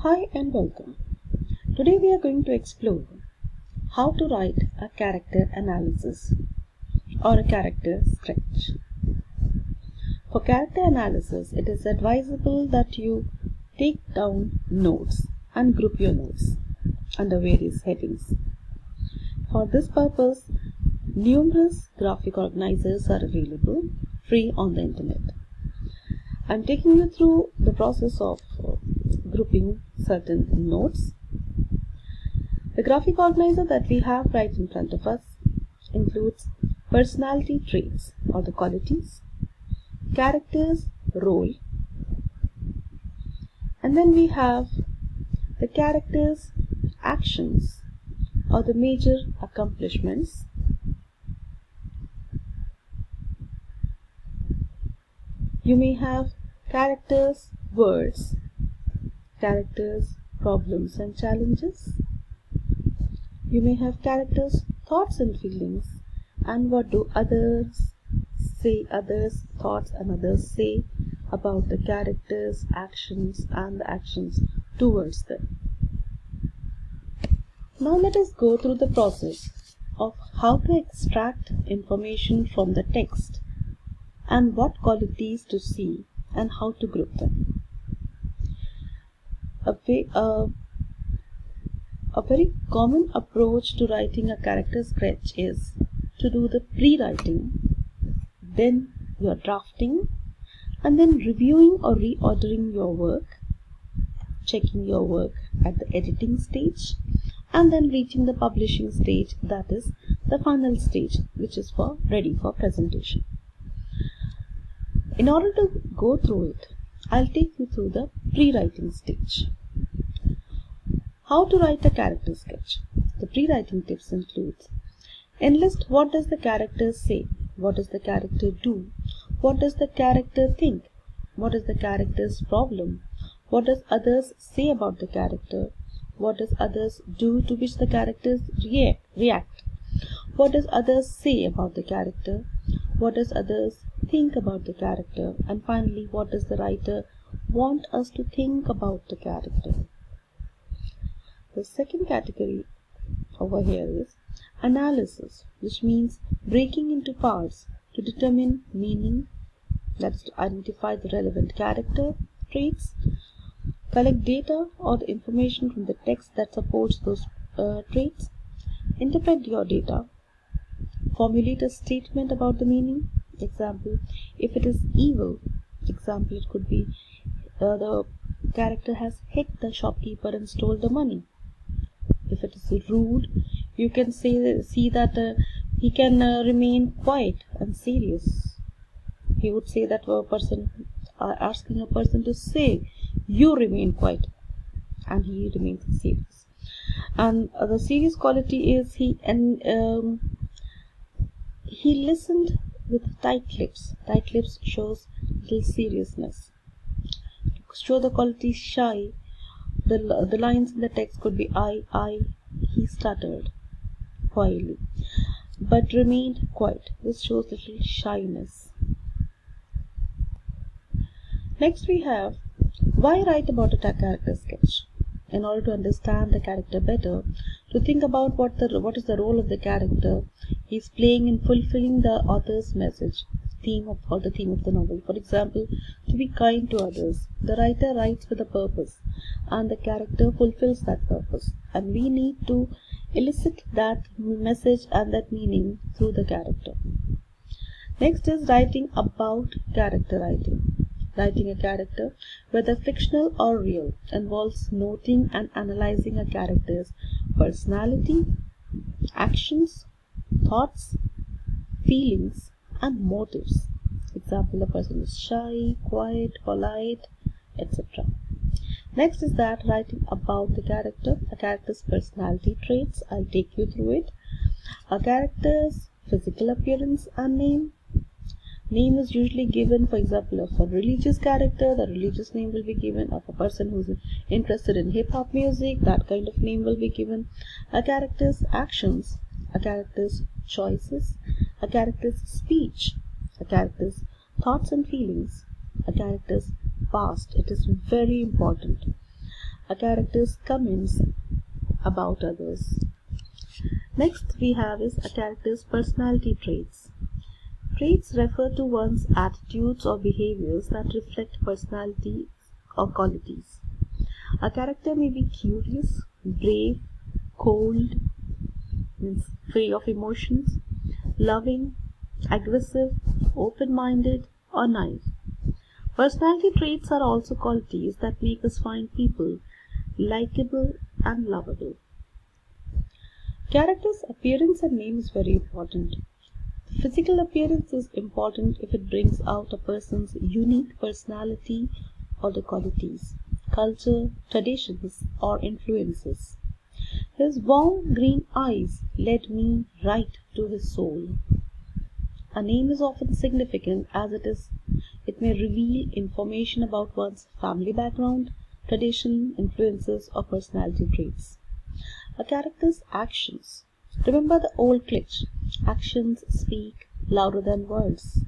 Hi and welcome. Today we are going to explore how to write a character analysis or a character sketch. For character analysis, it is advisable that you take down notes and group your notes under various headings. For this purpose, numerous graphic organizers are available free on the internet. I am taking you through the process of grouping certain notes. The graphic organizer that we have right in front of us includes personality traits or the qualities, characters, role, and then we have the characters' actions or the major accomplishments, you may have characters' words, characters' problems and challenges. You may have characters' thoughts and feelings, and what do others thoughts and others say about the characters' actions and the actions towards them. Now let us go through the process of how to extract information from the text and what qualities to see and how to group them. A very common approach to writing a character sketch is to do the pre-writing, then your drafting, and then reviewing or reordering your work, checking your work at the editing stage, and then reaching the publishing stage, that is the final stage, which is ready for presentation. In order to go through it, I'll take you through the pre-writing stage. How to write a character sketch. The pre-writing tips include: enlist what does the character say, what does the character do, what does the character think, what is the character's problem, what does others say about the character, what does others do to which the characters react, what does others say about the character, what does others think about the character, and finally, what does the writer want us to think about the character. The second category over here is analysis, which means breaking into parts to determine meaning, that is to identify the relevant character traits, collect data or the information from the text that supports those traits, interpret your data, formulate a statement about the meaning. Example, if it is evil, example, it could be the character has hit the shopkeeper and stole the money. If it is rude, you can see that he can remain quiet and serious. He would say that a person asking a person to say, you remain quiet, and he remains serious. And the serious quality is he listened with tight lips. Tight lips shows little seriousness. To show the quality shy, the lines in the text could be he stuttered quietly, but remained quiet. This shows little shyness. Next we have, why write about a character sketch? In order to understand the character better, to think about what is the role of the character he is playing in fulfilling the author's message, theme of the novel. For example, to be kind to others. The writer writes with a purpose, and the character fulfills that purpose, and we need to elicit that message and that meaning through the character. Next is writing about character writing. Writing a character, whether fictional or real, involves noting and analyzing a character's personality, actions, thoughts, feelings, and motives. Example, a person is shy, quiet, polite, etc. Next is that writing about the character, a character's personality traits. I'll take you through it. A character's physical appearance and name. Name is usually given, for example, of a religious character, the religious name will be given. Of a person who is interested in hip-hop music, that kind of name will be given. A character's actions, a character's choices, a character's speech, a character's thoughts and feelings, a character's past. It is very important. a character's comments about others. Next we have is a character's personality traits. Traits refer to one's attitudes or behaviors that reflect personality or qualities. A character may be curious, brave, cold, means free of emotions, loving, aggressive, open-minded, or naive. Personality traits are also qualities that make us find people likable and lovable. Character's appearance and name is very important. The physical appearance is important if it brings out a person's unique personality or the qualities, culture, traditions, or influences. His warm green eyes led me right to his soul. A name is often significant as it may reveal information about one's family background, tradition, influences, or personality traits. A character's actions. Remember the old cliché, actions speak louder than words.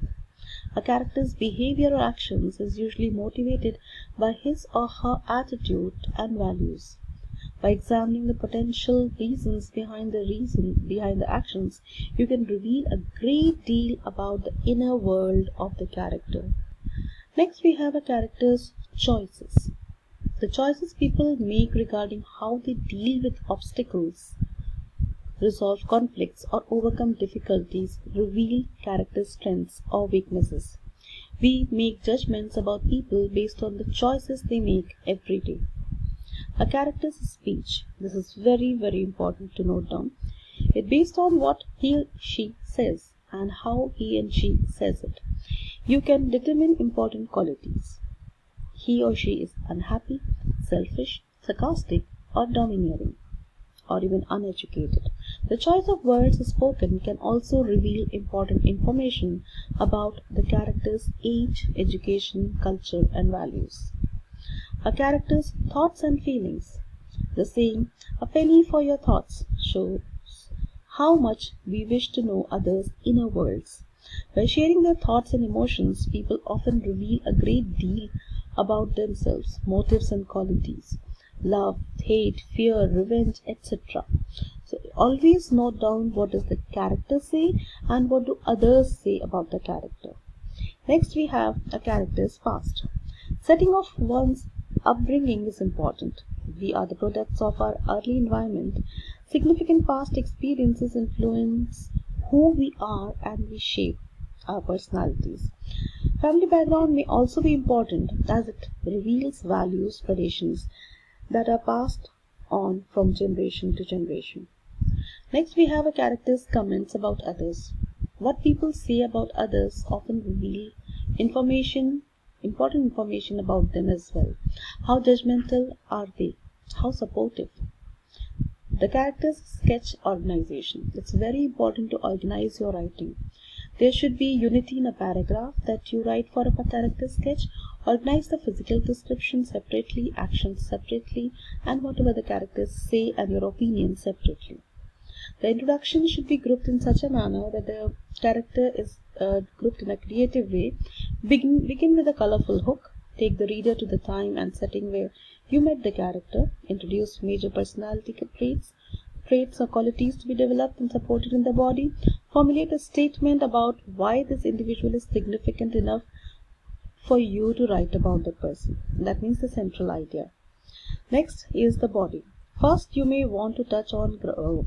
A character's behavior or actions is usually motivated by his or her attitude and values. By examining the potential reasons behind the actions, you can reveal a great deal about the inner world of the character. Next we have a character's choices. The choices people make regarding how they deal with obstacles, resolve conflicts, or overcome difficulties reveal character strengths or weaknesses. We make judgments about people based on the choices they make every day. A character's speech. This is very, very important to note down. It's based on what he or she says and how he and she says it. You can determine important qualities. He or she is unhappy, selfish, sarcastic, or domineering, or even uneducated. The choice of words spoken can also reveal important information about the character's age, education, culture, and values. A character's thoughts and feelings. The saying, "a penny for your thoughts," shows how much we wish to know others' inner worlds. By sharing their thoughts and emotions, people often reveal a great deal about themselves, motives and qualities, love, hate, fear, revenge, etc. So always note down what does the character say and what do others say about the character. Next we have a character's past. Setting off one's upbringing is important. We are the products of our early environment. Significant past experiences influence who we are and we shape our personalities. Family background may also be important as it reveals values, traditions that are passed on from generation to generation. Next we have a character's comments about others. What people say about others often reveal important information about them as well. How judgmental are they? How supportive? The character's sketch organization. It's very important to organize your writing. There should be unity in a paragraph that you write for a character sketch. Organize the physical description separately, actions separately, and whatever the characters say and your opinion separately. The introduction should be grouped in such a manner that the character is grouped in a creative way. Begin with a colorful hook. Take the reader to the time and setting where you met the character. Introduce major personality traits or qualities to be developed and supported in the body. Formulate a statement about why this individual is significant enough for you to write about the person. That means the central idea. Next is the body. First, you may want to touch on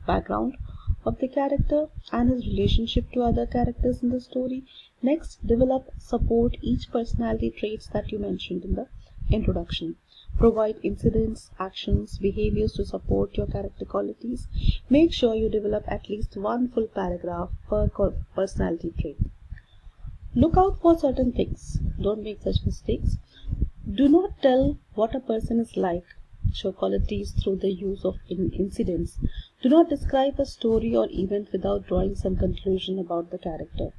background of the character and his relationship to other characters in the story. Next, support each personality traits that you mentioned in the introduction. Provide incidents, actions, behaviors to support your character qualities. Make sure you develop at least one full paragraph per personality trait. Look out for certain things. Don't make such mistakes. Do not tell what a person is like. Show qualities through the use of incidents. Do not describe a story or event without drawing some conclusion about the character.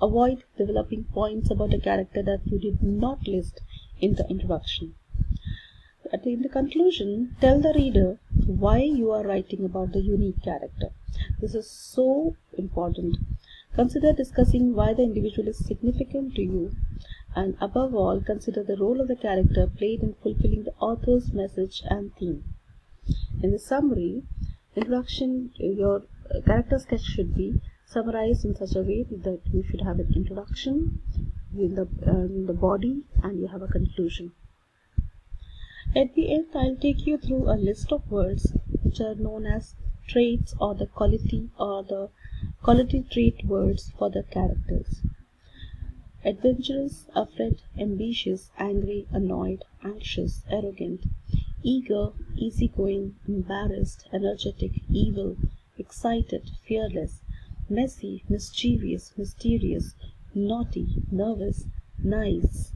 Avoid developing points about a character that you did not list in the introduction. In the conclusion, tell the reader why you are writing about the unique character. This is so important. Consider discussing why the individual is significant to you And above all, consider the role of the character played in fulfilling the author's message and theme. In the summary, introduction, your character sketch should be summarized in such a way that you should have an introduction in the body and you have a conclusion. At the end, I'll take you through a list of words which are known as traits or the quality trait words for the characters. Adventurous, afraid, ambitious, angry, annoyed, anxious, arrogant, eager, easygoing, embarrassed, energetic, evil, excited, fearless, messy, mischievous, mysterious, naughty, nervous, nice.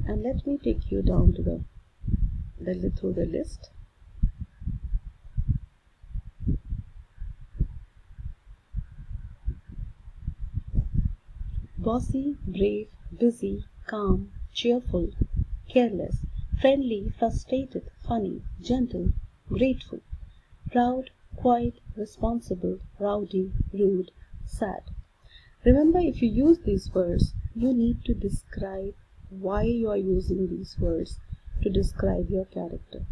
And let me take you down to through the list. Bossy, brave, busy, calm, cheerful, careless, friendly, frustrated, funny, gentle, grateful, proud, quiet, responsible, rowdy, rude, sad. Remember, if you use these words, you need to describe why you are using these words to describe your character.